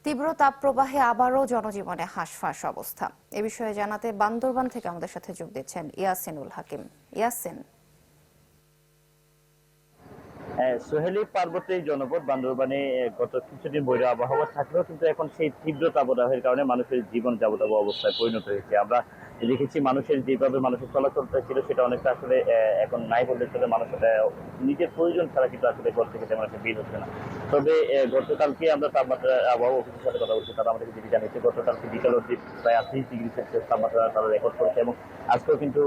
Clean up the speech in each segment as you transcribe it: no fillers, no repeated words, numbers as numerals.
তীব্র তাপপ্রবাহে আবারও জনজীবনে হাঁসফাঁস অবস্থা। এ বিষয়ে জানাতে বান্দরবান থেকে আমাদের সাথে যোগ দিচ্ছেন ইয়াসিনুল হাকিম। ইয়াসিন। সোহেলি পার্বত্যের জনপদ বান্দরবানে গত কিছুদিন বৈরী আবহাওয়া থাকলেও কিন্তু এখন সেই তীব্র তাপদাহের কারণে মানুষের জীবন যাবতীয় অবস্থায় পরিণত হয়েছে। আমরা দেখেছি মানুষের যেভাবে মানুষের চলাচলটা ছিল সেটা অনেকটা আসলে এখন নাই বলতে চলে। মানুষ নিজের প্রয়োজন ছাড়া কিন্তু আসলে ঘর থেকে তেমন একটা বের হচ্ছে না। তবে গতকালকে আমরা তাপমাত্রা আবহাওয়া অফিসের সাথে কথা বলছি, তারা আমাদেরকে যেটি জানিয়েছে গতকালকে বিকাল অবধি প্রায় 38 ডিগ্রি সেলসিয়াস তাপমাত্রা তারা রেকর্ড করেছে এবং আজকেও কিন্তু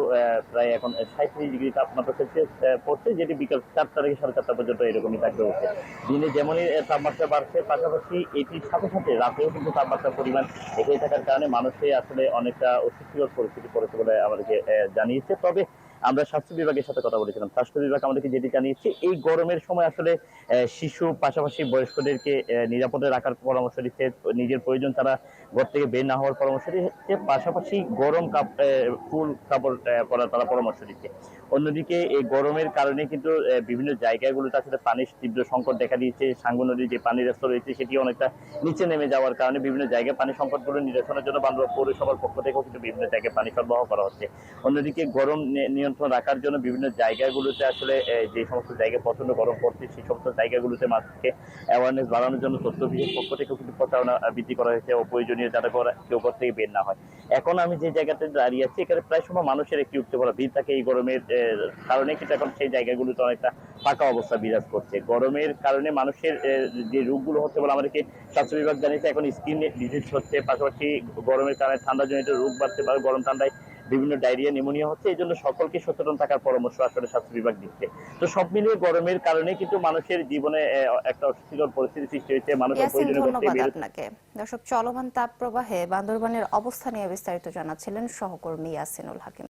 প্রায় এখন 37 ডিগ্রি তাপমাত্রা সেলসিয়াস পড়ছে, যেটি বিকাল 4টা থেকে 4:30 পর্যন্ত এরকমই থাকতে হচ্ছে। দিনে যেমনই তাপমাত্রা বাড়ছে, পাশাপাশি এটির সাথে সাথে রাতেও কিন্তু তাপমাত্রার পরিমাণ একই থাকার কারণে মানুষে আসলে অনেকটা অস্বস্তিকর পরিস্থিতি পড়েছে বলে আমাদেরকে জানিয়েছে। তবে আমরা স্বাস্থ্য বিভাগের সাথে কথা বলেছিলাম, স্বাস্থ্য বিভাগ আমাদেরকে যেটি জানিয়েছে এই গরমের সময় আসলে শিশু পাশাপাশি বয়স্কদেরকে নিরাপদে রাখার পরামর্শ দিচ্ছে, নিজের প্রয়োজন তারা ঘর থেকে বের না হওয়ার পরামর্শ দিচ্ছে, পাশাপাশি গরম ফুল কাপড় পরার তারা পরামর্শ দিচ্ছে। অন্যদিকে এই গরমের কারণে কিন্তু বিভিন্ন জায়গাগুলোতে আসলে পানির তীব্র সংকট দেখা দিয়েছে। সাঙ্গু নদীর যে পানির স্তর রয়েছে সেটি অনেকটা নিচে নেমে যাওয়ার কারণে বিভিন্ন জায়গায় পানি সংকটগুলো নিরসনের জন্য বান্দরবান পৌরসভার পক্ষ থেকেও কিন্তু বিভিন্ন জায়গায় পানি সরবরাহ করা হচ্ছে। অন্যদিকে গরম নিয়ন্ত্রণ রাখার জন্য বিভিন্ন জায়গাগুলোতে আসলে যে সমস্ত জায়গায় প্রচন্ড গরম পড়ছে সেই সমস্ত জায়গাগুলোতে মানুষকে অ্যাওয়ারনেস বাড়ানোর জন্য তথ্য অফিসের পক্ষ থেকেও কিন্তু প্রচারণা বৃদ্ধি করা হয়েছে, অপ্রয়োজনীয় যাতে কেউ ঘর থেকে বের না হয়। এখন আমি যে জায়গাতে দাঁড়িয়ে আছি এখানে প্রায় সময় মানুষের একটি উপচে পড়া ভিড় থাকে এই গরমের কারণে, কিন্তু এখন সেই জায়গাগুলোতে অনেকটা ফাঁকা অবস্থা বিরাজ করছে। গরমের কারণে মানুষের যে রোগগুলো হচ্ছে বলে আমাদেরকে স্বাস্থ্য বিভাগ জানিয়েছে, এখন স্কিন ডিজিজ হচ্ছে, পাশাপাশি গরমের কারণে ঠান্ডাজনিত রোগ বাড়তে পারে, গরম ঠান্ডায় বিভিন্ন ডায়রিয়া নিউমোনিয়া হচ্ছে। এই জন্য সকলকে সচেতন থাকার পরামর্শ আসলে স্বাস্থ্য বিভাগ দিচ্ছে। তো সব মিলিয়ে গরমের কারণে কিন্তু মানুষের জীবনে একটা অস্বস্তিকর পরিস্থিতি সৃষ্টি হয়েছে। মানুষ ইয়াসিন, প্রয়োজনীয় করতে ধন্যবাদ বের। আপনাকে। দর্শক, চলমান তাপপ্রবাহে বান্দরবানের অবস্থা নিয়ে বিস্তারিত জানাচ্ছিলেন সহকর্মী ইয়াসিনুল হাকিম।